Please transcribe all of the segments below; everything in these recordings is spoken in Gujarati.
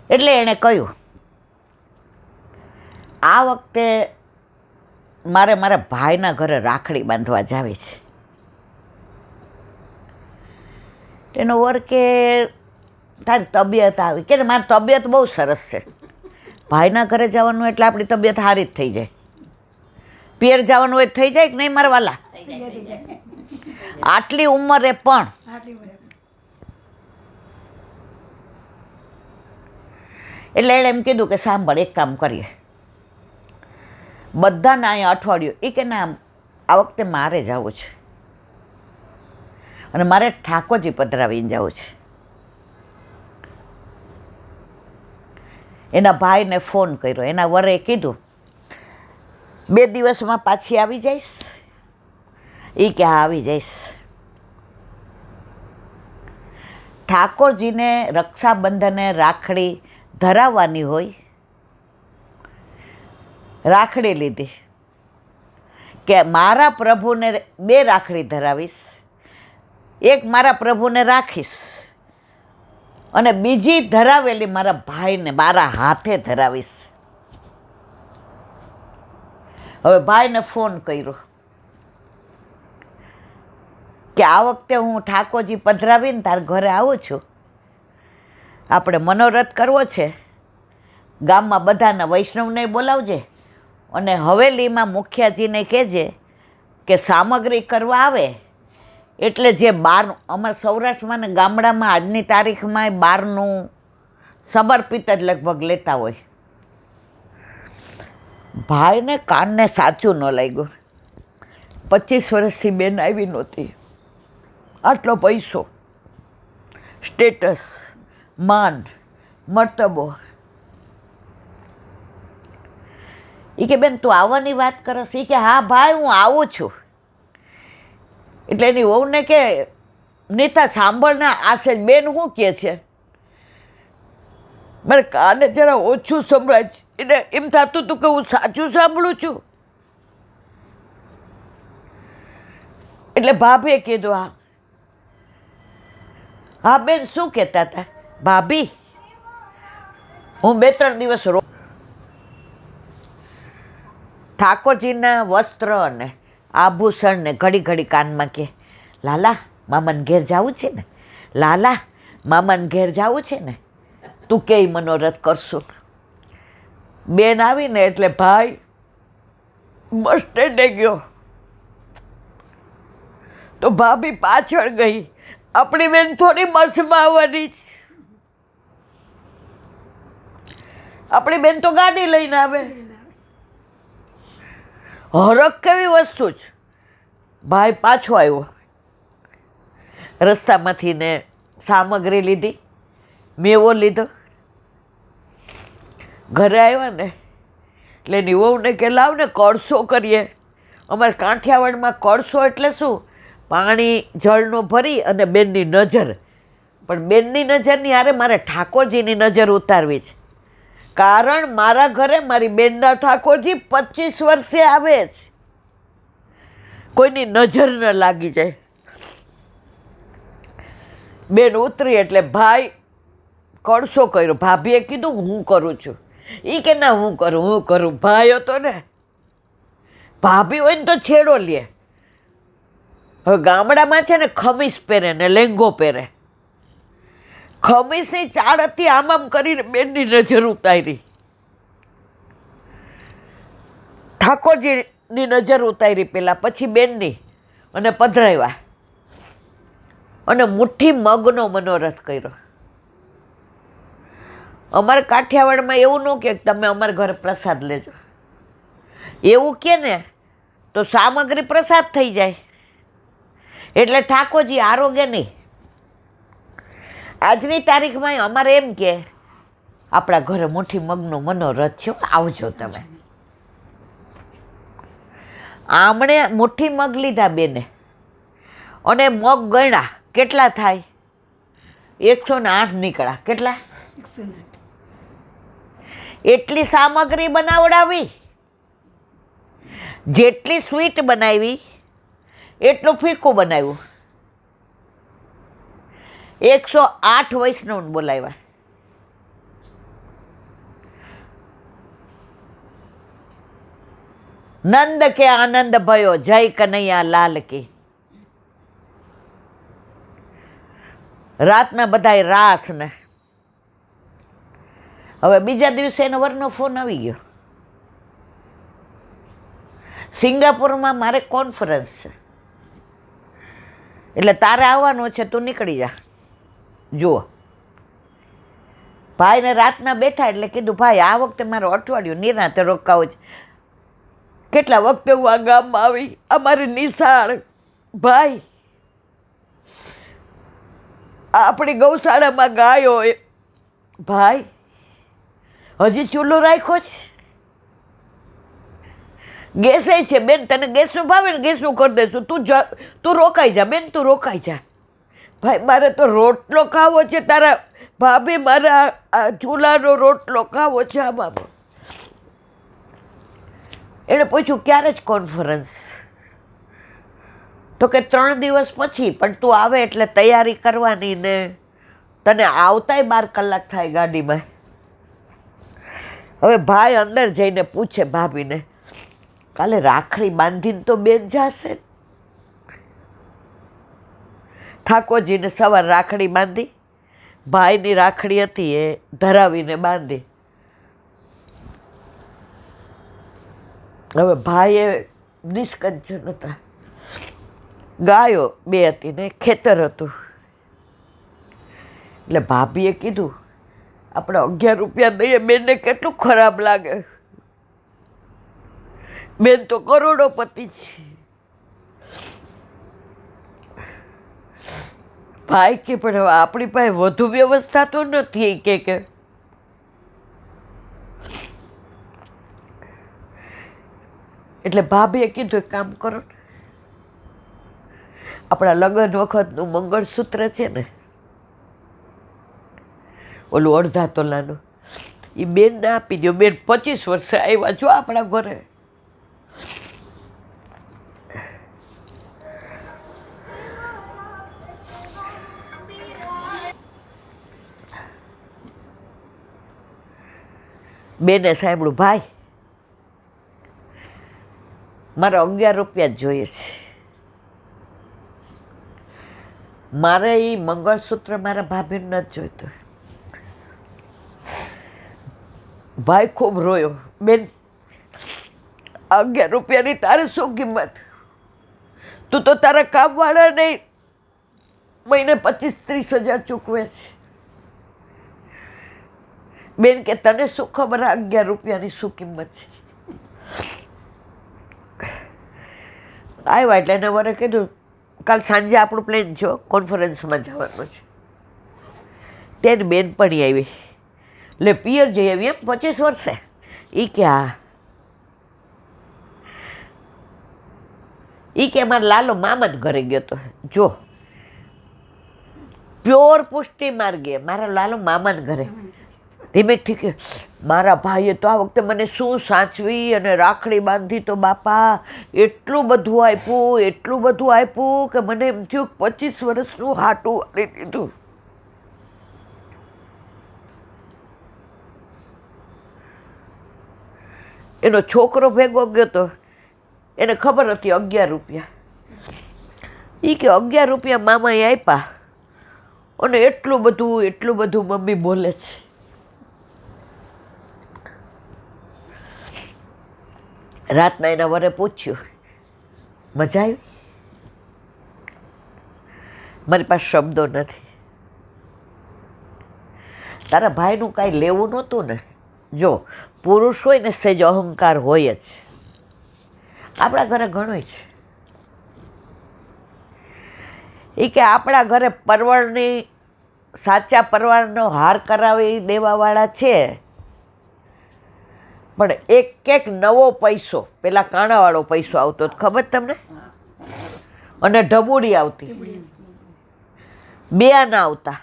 એટલે એણે કહ્યું, આ વખતે મારે મારા ભાઈના ઘરે રાખડી બાંધવા જાવી છે. તેનો વર કે તારી તબિયત આવી કે મારી તબિયત બહુ સરસ છે. ભાઈના ઘરે જવાનું એટલે આપણી તબિયત સારી જ થઈ જાય. પિયર જવાનું હોય થઈ જાય કે નહીં મારા વાલા? આટલી ઉંમરે પણ એટલે એણે એમ કીધું કે સાંભળ, એક કામ કરીએ, બધાને અહીંયા અઠવાડિયું. એ કે ના, આ વખતે મારે જવું છે અને મારે ઠાકોરજી પધરાવીને જવું છે. એના ભાઈને ફોન કર્યો. એના વરે કીધું, 2 દિવસમાં પાછી આવી જઈશ? એ કે હા, આવી જઈશ. ઠાકોરજીને રક્ષાબંધને રાખડી ધરાવવાની હોય, રાખડી લીધી કે મારા પ્રભુને 2 રાખડી ધરાવીશ, એક મારા પ્રભુને રાખીશ અને બીજી ધરાવેલી મારા ભાઈને મારા હાથે ધરાવીશ. હવે ભાઈને ફોન કર્યો કે આ વખતે હું ઠાકોરજી પધરાવીને તાર ઘરે આવું છું, આપણે મનોરથ કરવો છે, ગામમાં બધાના વૈષ્ણવને બોલાવજે અને હવેલીમાં મુખિયાજીને કહેજે કે સામગ્રી કરવા આવે એટલે જે બહાર અમારા સૌરાષ્ટ્રમાં ને ગામડામાં આજની તારીખમાં બહારનું સમર્પિત જ લગભગ લેતા હોય. ભાઈને કાનને સાચું ન લાગ્યું. 25 વર્ષથી બેન આવી નહોતી. આટલો પૈસો, સ્ટેટસ, માન, મર્તબો. એ કે બેન તું આવવાની વાત કરસ? એ કે હા ભાઈ, હું આવું છું. એટલે એની વહુને કે નીતા સાંભળ ને, આ છે બેન શું કહે છે? મારે કાને જરા ઓછું સંભળાય છે. એટલે એમ થતું હતું કે હું સાચું સાંભળું છું. એટલે ભાભીએ કીધું, હા હા બેન, શું કહેતા હતા? ભાભી, હું 2-3 દિવસ ઠાકોરજીના વસ્ત્ર અને આભૂષણ ને ઘડી ઘડી કાનમાં કે લાલા મામાને ઘેર જવું છે ને, લાલા મામાને ઘેર જવું છે ને, તું કેય મનોરથ કરશું. બેન આવીને એટલે ભાઈ બસ સ્ટેન્ડે ગયો તો ભાભી પાછળ ગઈ. આપણી બેન થોડી બસમાં આવવાની છે, આપણી બેન તો ગાડી લઈને આવે. હરખ કેવી વસ્તુ છે. ભાઈ પાછો આવ્યો, રસ્તામાંથી ને સામગ્રી લીધી, મેવો લીધો. ઘરે આવ્યા ને એટલે એની વહુને કે લાવ ને કળશો કરીએ. અમારે કાઠિયાવાડમાં કળશો એટલે શું? પાણી જળનું ભરી અને બેનની નજર. પણ બેનની નજરની હારે મારે ઠાકોરજીની નજર ઉતારવી છે. કારણ મારા ઘરે મારી બેનના ઠાકોરજી 25 વર્ષે આવે છે. કોઈની નજર ન લાગી જાય. બેન ઉતરી એટલે ભાઈ કળશો કર્યો. ભાભીએ કીધું હું કરું છું. એ કે ના હું કરું. ભાઈ હતો ને, ભાભી હોય ને તો છેડો લે. હવે ગામડામાં છે ને ખમીસ પહેરે ને લેંગો પહેરે. ખમીસની ચાળ હતી, આમ આમ કરીને બેનની નજર ઉતારી. ઠાકોરજીની નજર ઉતારી પેલા, પછી બેનની, અને પધરાવ્યા અને મુઠ્ઠી મગનો મનોરથ કર્યો. અમારે કાઠિયાવાડમાં એવું ન કે તમે અમારા ઘરે પ્રસાદ લેજો. એવું કે ને તો સામગ્રી પ્રસાદ થઈ જાય. એટલે ઠાકોરજી આરોગ્ય નહીં. આજની તારીખમાં અમારે એમ કે આપણા ઘરે મુઠ્ઠી મગનો મનોરથ છે, આવજો તમે. આમણે મુઠ્ઠી મગ લીધા બેને અને મગ ગણ્યા કેટલા થાય? 108 નીકળ્યા. કેટલા? એટલી સામગ્રી બનાવડાવી. જેટલી સ્વીટ બનાવી એટલું ફીકું બનાવ્યું. 108 વૈષ્ણવને બોલાવ્યા. નંદ કે આનંદ ભયો, જય કનૈયા લાલ કી. રાતના બધાય રાસ ને. હવે બીજા દિવસે એનો વરનો ફોન આવી ગયો. સિંગાપુરમાં મારે કોન્ફરન્સ છે, એટલે તારે આવવાનું છે, તું નીકળી જા. જુઓ, ભાઈને રાતના બેઠા એટલે કીધું, ભાઈ આ વખતે મારો અઠવાડિયું નિરાંતે રોકાવું છે. કેટલા વખતે હું આ ગામમાં આવી, અમારી નિશાળ ભાઈ, આપણી ગૌશાળામાં ગાયો ભાઈ, હજી ચૂલો રાખ્યો છે, ગેસે છે. બેન તને ગેસનું ભાવે ને ગેસનું કરી દઈશું, તું રોકાઈ જા બેન, તું રોકાઈ જા. ભાઈ મારે તો રોટલો ખાવો છે, તારા ભાભી મારા આ ચૂલાનો રોટલો ખાવો છે. આ બાબા એણે પૂછ્યું ક્યારે જ કોન્ફરન્સ? તો કે 3 દિવસ પછી, પણ તું આવે એટલે તૈયારી કરવાની ને તને આવતાય 12 કલાક થાય ગાડીમાં. હવે ભાઈ અંદર જઈને પૂછે ભાભીને, કાલે રાખડી બાંધીને તો બેન જાશે? ઠાકોરજીને સવાર રાખડી બાંધી, ભાઈની રાખડી હતી એ ધરાવીને બાંધી. હવે ભાઈએ નિષ્કંચન હતા, ગાયો 2 હતી ને ખેતર હતું. એટલે ભાભીએ કીધું, આપણે 11 રૂપિયા દઈએ, બેનને કેટલું ખરાબ લાગે, બેન તો કરોડોપતિ છે. ભાઈ કે પણ હવે આપણી પાસે વધુ વ્યવસ્થા તો નથી કે એટલે ભાભીએ કીધું, એક કામ કરો, આપણા લગ્ન વખતનું મંગળસૂત્ર છે ને, ઓલું અડધા તોલાનું, એ બેનને આપી દો. બેન 25 વર્ષે આવ્યા છો આપણા ઘરે. બેને સાંભળ્યું, ભાઈ મારે 11 રૂપિયા જ જોઈએ છે. મારે એ મંગળસૂત્ર મારા ભાભીને નથી જોઈતું. ભાઈ ખૂબ રોયો. બેન 11 રૂપિયાની તારે શું કિંમત? તું તો તારા કામવાળા નહીં મહિને 25-30 હજાર ચૂકવે છે. બેન કે તને શું ખબર 11 રૂપિયાની શું કિંમત છે? આવ્યા એટલે એને વરે કીધું, કાલ સાંજે આપણું પ્લેન છો, કોન્ફરન્સમાં જવાનું છે. તેને બેનપણી આવી, લે પિયર જઈ આવી એમ 25 વર્ષે? એ કે હા. એ કે મારા લાલો મામાને ઘરે ગયો હતો. જો પ્યોર પુષ્ટિ માર્ગે મારા લાલો મામાને ઘરે. ધીમેકથી કે મારા ભાઈએ તો આ વખતે મને શું સાચવી અને રાખડી બાંધી તો બાપા એટલું બધું આપ્યું, એટલું બધું આપ્યું કે મને એમ થયું 25 વર્ષનું હાટું વાળી દીધું. એનો છોકરો ભેગો ગયો તો એને ખબર હતી 11 રૂપિયા. એ કે 11 રૂપિયા મામાએ આપ્યા અને એટલું બધું મમ્મી બોલે છે. રાતના એના વરે પૂછ્યું, મજા આવી? મારી પાસે શબ્દો નથી. તારા ભાઈનું કાંઈ લેવું નહોતું ને? જો પુરુષ હોય ને સહેજ અહંકાર હોય જ, આપણા ઘરે ઘણો છે. એ કે આપણા ઘરે પરવળની સાચા પરવાળનો હાર કરાવી દેવાવાળા છે, પણ એક નવો પૈસો, પેલા કાણાવાળો પૈસો આવતો ખબર તમને, અને ઢબુડી આવતી, 2 આના આવતા,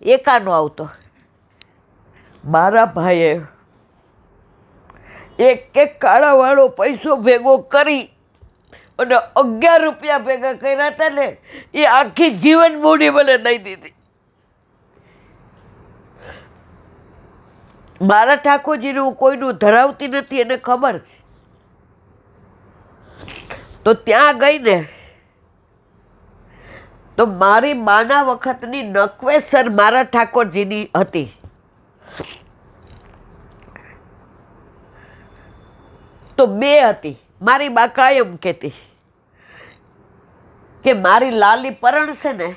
1 આનો આવતો. મારા ભાઈએ એક કાણાવાળો પૈસો ભેગો કરી અને 11 રૂપિયા ભેગા કર્યા હતા ને, એ આખી જીવન મૂડી મને દઈ દીધી. મારા ઠાકોરજીને હું કોઈનું ધરાવતી નથી, એને ખબર છે. તો ત્યાં ગઈ ને તો મારી માના વખતની નકવેસર મારા ઠાકોરજીની હતી. તો બે હતી. મારી બા કાયમ કહેતી કે મારી લાલી પરણશે ને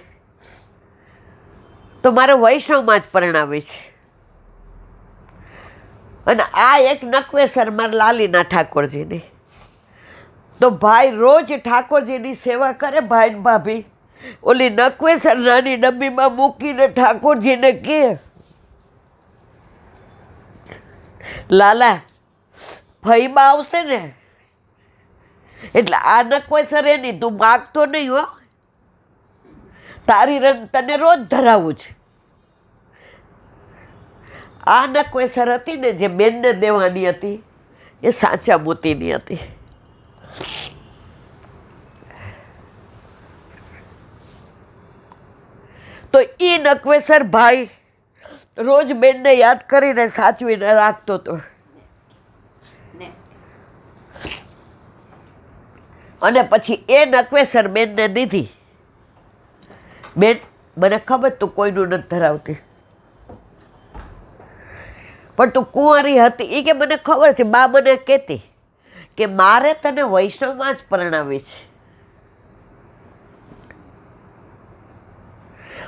તો મારે વૈષ્ણવમાં જ પરણાવી છે. અને આ એક નકવેસર મારા લાલીના ઠાકોરજીની. તો ભાઈ રોજ ઠાકોરજીની સેવા કરે. ભાઈ ને ભાભી ઓલી નકવેસર નાની ડબ્બીમાં મૂકીને ઠાકોરજીને કહે, લાલા ફઈબા આવશે ને એટલે આ નકવેસર એની તું માગતો નહીં હો, તારી તને રોજ ધરાવું છે. આ નકવેસર હતી ને જે બેનને દેવાની હતી એ સાચા મોતીની હતી. તો એ નકવેસર ભાઈ રોજ બેનને યાદ કરીને સાચવીને રાખતો હતો. અને પછી એ નકવેસર બેનને દીધી. બેન મને ખબર તું કોઈનું નથી ધરાવતી, પણ તું કુંવારી હતી. એ કે મને ખબર છે, બા મને કહેતી કે મારે તને વૈષ્ણવમાં જ પરણાવી છે.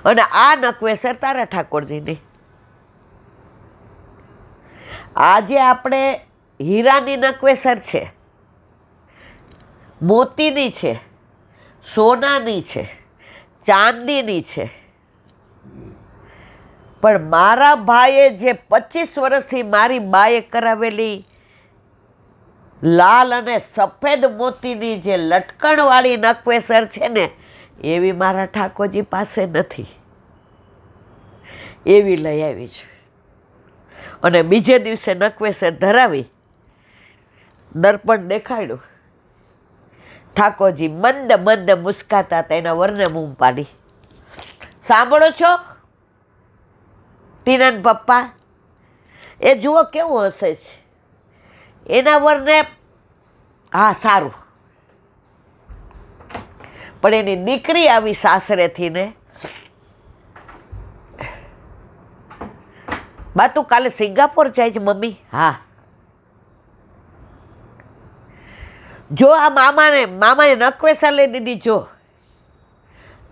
અને આ નકવેસર તારા ઠાકોરજીની. આજે આપણે હીરાની નકવેસર છે, મોતીની છે, સોનાની છે, ચાંદીની છે. પણ મારા ભાઈએ જે 25 વર્ષથી મારી બાએ કરાવેલી લાલ અને સફેદ મોતીની જે લટકણવાળી નકવેસર છે ને એવી મારા ઠાકોરજી પાસે નથી. એવી લઈ આવી છે. અને બીજે દિવસે નકવેસર ધરાવી દર્પણ દેખાડ્યું. ઠાકોરજી મંદ મંદ મુસ્કાતા હતા. એના વરને બૂમ પાડી, સાંભળો છો ટીનાન પપ્પા, એ જુઓ કેવું હશે છે. એના વરને હા સારું. પણ એની દીકરી આવી સાસરેથી ને, બા તું કાલે સિંગાપોર જાય છે મમ્મી? હા. જો આ મામાએ નકવેસર લઈ દીધી. જો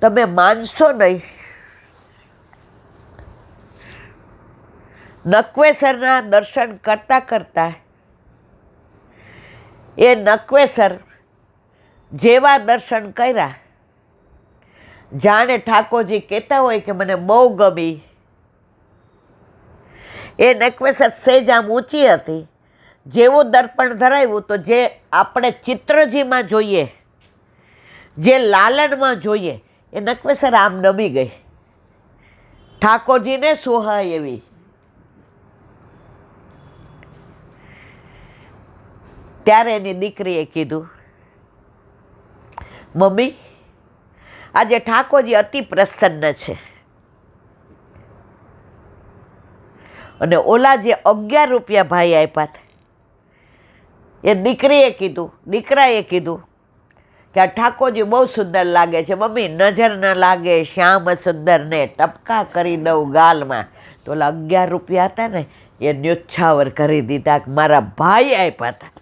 તમે માનશો નહીં, નકવેસરના દર્શન કરતા કરતા એ નકવેસર જેવા દર્શન કર્યા જાણે ઠાકોરજી કહેતા હોય કે મને બહુ ગમી. એ નકવેસર સેજ આમ ઊંચી હતી. જેવું દર્પણ ધરાવ્યું તો જે આપણે ચિત્રજીમાં જોઈએ, જે લાલનમાં જોઈએ, એ નકવેસર આમ નમી ગઈ. ઠાકોરજીને સોહાય એવી. ત્યારે એની દીકરીએ કીધું, મમ્મી આજે ઠાકોરજી અતિ પ્રસન્ન છે. અને ઓલા જે 11 રૂપિયા ભાઈ આપ્યા હતા એ દીકરાએ કીધું કે આ ઠાકોરજી બહુ સુંદર લાગે છે મમ્મી, નજર ન લાગે શ્યામ સુંદર ને ટપકા કરી દઉં ગાલમાં. તો ઓલા 11 રૂપિયા હતા ને એ ન્યોછાવર કરી દીધા, મારા ભાઈ આપ્યા હતા.